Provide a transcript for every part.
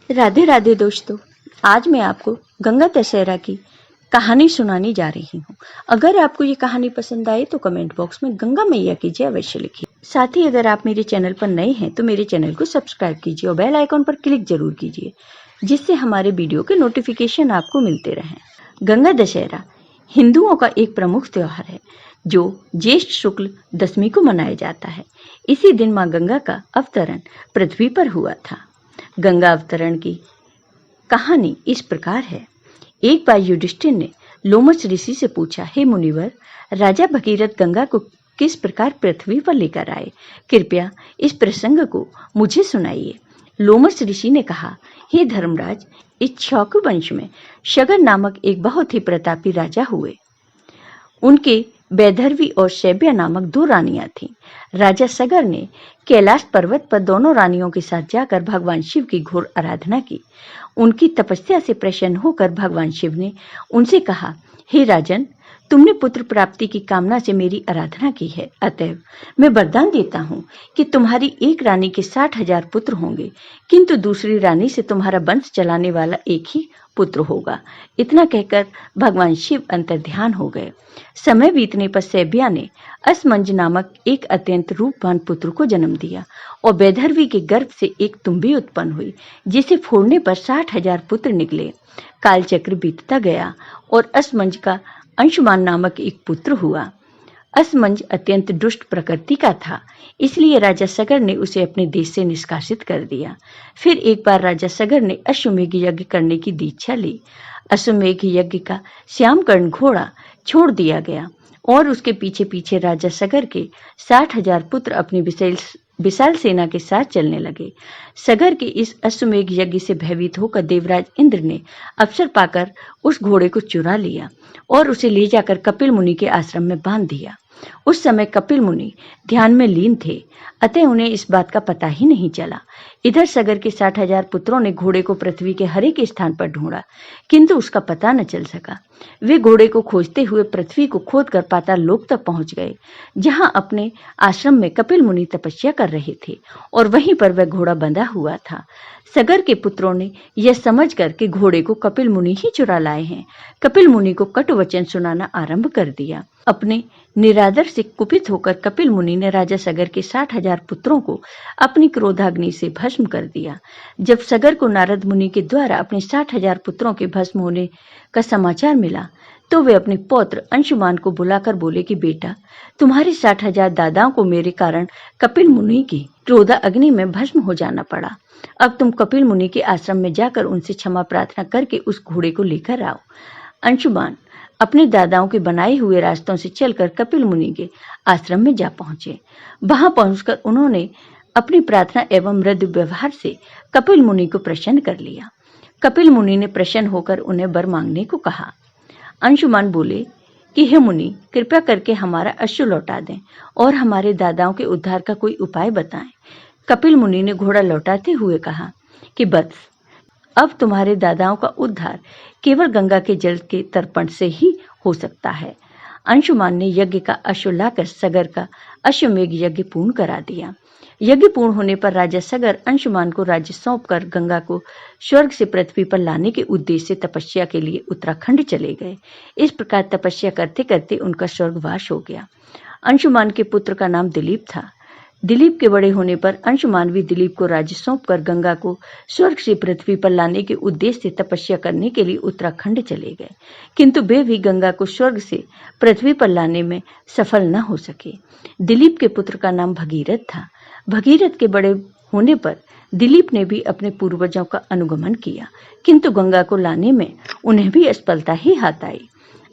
राधे राधे दोस्तों। आज मैं आपको गंगा दशहरा की कहानी सुनाने जा रही हूँ। अगर आपको ये कहानी पसंद आए तो कमेंट बॉक्स में गंगा मैया कीजिए अवश्य लिखिए। साथ ही अगर आप मेरे चैनल पर नए हैं तो मेरे चैनल को सब्सक्राइब कीजिए और बेल आइकॉन पर क्लिक जरूर कीजिए, जिससे हमारे वीडियो के नोटिफिकेशन आपको मिलते रहें। गंगा दशहरा हिंदुओं का एक प्रमुख त्योहार है जो ज्येष्ठ शुक्ल दशमी को मनाया जाता है। इसी दिन माँ गंगा का अवतरण पृथ्वी पर हुआ था। गंगा अवतरण की कहानी इस प्रकार है। एक बार युधिष्ठिर ने लोमश ऋषि से पूछा, हे मुनिवर, राजा भगीरथ गंगा को किस प्रकार पृथ्वी पर लेकर आए? कृपया इस प्रसंग को मुझे सुनाइए। लोमश ऋषि ने कहा, हे धर्मराज, इक्ष्वाकु वंश में शगर नामक एक बहुत ही प्रतापी राजा हुए। उनके वैदर्भी और शैब्या नामक दो रानियां थीं। राजा सगर ने कैलाश पर्वत पर दोनों रानियों के साथ जाकर भगवान शिव की घोर आराधना की। उनकी तपस्या से प्रसन्न होकर भगवान शिव ने उनसे कहा, हे राजन, तुमने पुत्र प्राप्ति की कामना से मेरी आराधना की है, अतएव मैं वरदान देता हूँ कि तुम्हारी एक रानी के 60,000 पुत्र होंगे, किंतु दूसरी रानी से तुम्हारा वंश चलाने वाला एक ही पुत्र होगा। इतना कहकर भगवान शिव अंतर्ध्यान हो गए। समय बीतने पर शैब्या ने असमंज नामक एक अत्यंत रूपवान पुत्र को जन्म दिया और वैदर्भी के गर्भ से एक तुम्बी उत्पन्न हुई, जिसे फोड़ने पर 60,000 पुत्र निकले। कालचक्र बीतता गया और असमंज का अंशुमान नामक एक पुत्र हुआ। असमंज अत्यंत दुष्ट प्रकृति का था, इसलिए राजा सगर ने उसे अपने देश से निष्कासित कर दिया। फिर एक बार राजा सगर ने अश्वमेघ यज्ञ करने की दीक्षा ली। अश्वमेघ यज्ञ का श्यामकर्ण घोड़ा छोड़ दिया गया और उसके पीछे पीछे राजा सगर के 60,000 पुत्र अपनी विशाल सेना के साथ चलने लगे। सगर के इस अश्वमेघ यज्ञ से भयभीत होकर देवराज इंद्र ने अवसर पाकर उस घोड़े को चुरा लिया और उसे ले जाकर कपिल मुनि के आश्रम में बांध दिया। उस समय कपिल मुनि ध्यान में लीन थे, अतः उन्हें इस बात का पता ही नहीं चला। इधर सगर के 60,000 पुत्रों ने घोड़े को पृथ्वी के हर एक स्थान पर ढूंढा, किंतु उसका पता न चल सका। वे घोड़े को खोजते हुए पृथ्वी को खोदकर पाताल लोक तक पहुंच गए, जहां अपने आश्रम में कपिल मुनि तपस्या कर रहे थे और वहीं पर वह घोड़ा बंधा हुआ था। सगर के पुत्रों ने यह समझकर कि घोड़े को कपिल मुनि ही चुरा लाए हैं, कपिल मुनि को कटु वचन सुनाना आरंभ कर दिया। अपने निरादर से कुपित होकर कपिल मुनि ने राजा सगर के 60,000 पुत्रों को अपनी क्रोधाग्नि से भस्म कर दिया। जब सगर को नारद मुनि के द्वारा अपने 60,000 पुत्रों के भस्म होने का समाचार मिला तो वे अपने पौत्र अंशुमान को बुलाकर बोले कि बेटा, तुम्हारे 60,000 दादाओं को मेरे कारण कपिल मुनि की क्रोधा अग्नि में भस्म हो जाना पड़ा। अब तुम कपिल मुनि के आश्रम में जाकर उनसे क्षमा प्रार्थना करके उस घोड़े को लेकर आओ। अंशुमान अपने दादाओं के बनाए हुए रास्तों से चलकर कपिल मुनि के आश्रम में जा पहुंचे। वहां पहुंचकर उन्होंने अपनी प्रार्थना एवं मृदु व्यवहार से कपिल मुनि को प्रसन्न कर लिया। कपिल मुनि ने प्रसन्न होकर उन्हें वर मांगने को कहा। अंशुमान बोले कि हे मुनि, कृपया करके हमारा अश्व लौटा दें और हमारे दादाओं के उद्धार का कोई उपाय बताएं। कपिल मुनि ने घोड़ा लौटाते हुए कहा कि वत्स, अब तुम्हारे दादाओं का उद्धार केवल गंगा के जल के तर्पण से ही हो सकता है। अंशुमान ने यज्ञ का अश्व लाकर सगर का अश्वमेघ यज्ञ पूर्ण करा दिया। यज्ञ पूर्ण होने पर राजा सगर अंशुमान को राज्य सौंपकर गंगा को स्वर्ग से पृथ्वी पर लाने के उद्देश्य से तपस्या के लिए उत्तराखंड चले गए। इस प्रकार तपस्या करते करते उनका स्वर्गवास हो गया। अंशुमान के पुत्र का नाम दिलीप था। दिलीप के बड़े होने पर अंशुमान भी दिलीप को राज्य सौंपकर गंगा को स्वर्ग से पृथ्वी पर लाने के उद्देश्य से तपस्या करने के लिए उत्तराखंड चले गए, किंतु वे भी गंगा को स्वर्ग से पृथ्वी पर लाने में सफल न हो सके। दिलीप के पुत्र का नाम भगीरथ था। भगीरथ के बड़े होने पर दिलीप ने भी अपने पूर्वजों का अनुगमन किया, किंतु गंगा को लाने में उन्हें भी असफलता ही हाथ आई।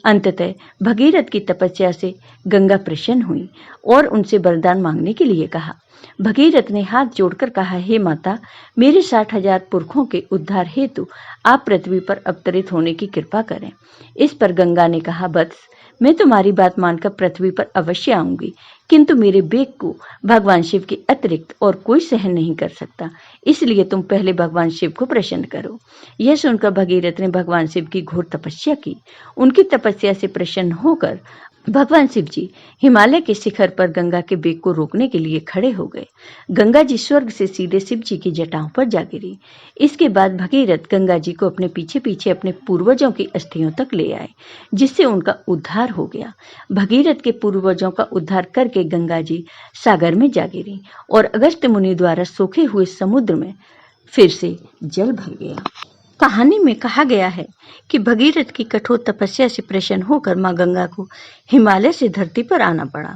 अंततः भगीरथ की तपस्या से गंगा प्रसन्न हुई और उनसे वरदान मांगने के लिए कहा। भगीरथ ने हाथ जोड़कर कहा, हे माता, मेरे 60,000 पुरखों के उद्धार हेतु आप पृथ्वी पर अवतरित होने की कृपा करें। इस पर गंगा ने कहा, वत्स, मैं तुम्हारी बात मानकर पृथ्वी पर अवश्य आऊंगी, किंतु मेरे वेग को भगवान शिव के अतिरिक्त और कोई सहन नहीं कर सकता, इसलिए तुम पहले भगवान शिव को प्रसन्न करो। यह सुनकर भगीरथ ने भगवान शिव की घोर तपस्या की। उनकी तपस्या से प्रसन्न होकर भगवान शिव जी हिमालय के शिखर पर गंगा के वेग को रोकने के लिए खड़े हो गए। गंगा जी स्वर्ग से सीधे शिव जी की जटाओं पर जा गिरी। इसके बाद भगीरथ गंगा जी को अपने पीछे पीछे अपने पूर्वजों की अस्थियों तक ले आए, जिससे उनका उद्धार हो गया। भगीरथ के पूर्वजों का उद्धार करके गंगा जी सागर में जा गिरी और अगस्त्य मुनि द्वारा सोखे हुए समुद्र में फिर से जल भर गया। कहानी में कहा गया है कि भगीरथ की कठोर तपस्या से प्रसन्न होकर मां गंगा को हिमालय से धरती पर आना पड़ा।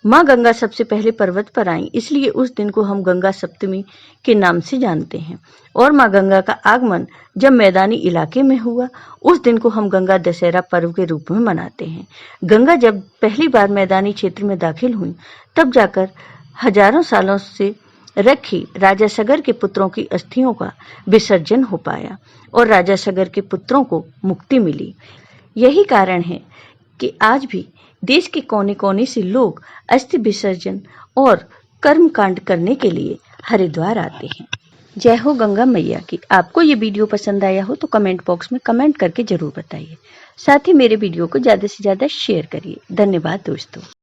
मां गंगा सबसे पहले पर्वत पर आईं, इसलिए उस दिन को हम गंगा सप्तमी के नाम से जानते हैं। और मां गंगा का आगमन जब मैदानी इलाके में हुआ, उस दिन को हम गंगा दशहरा पर्व के रूप में मनाते हैं। गंगा जब पहली बार मैदानी क्षेत्र में दाखिल हुई, तब जाकर हजारों सालों से रखी राजा सगर के पुत्रों की अस्थियों का विसर्जन हो पाया और राजा सगर के पुत्रों को मुक्ति मिली। यही कारण है कि आज भी देश के कोने कोने से लोग अस्थि विसर्जन और कर्मकांड करने के लिए हरिद्वार आते हैं। जय हो गंगा मैया की। आपको ये वीडियो पसंद आया हो तो कमेंट बॉक्स में कमेंट करके जरूर बताइए। साथ ही मेरे वीडियो को ज़्यादा से ज़्यादा शेयर करिए। धन्यवाद दोस्तों।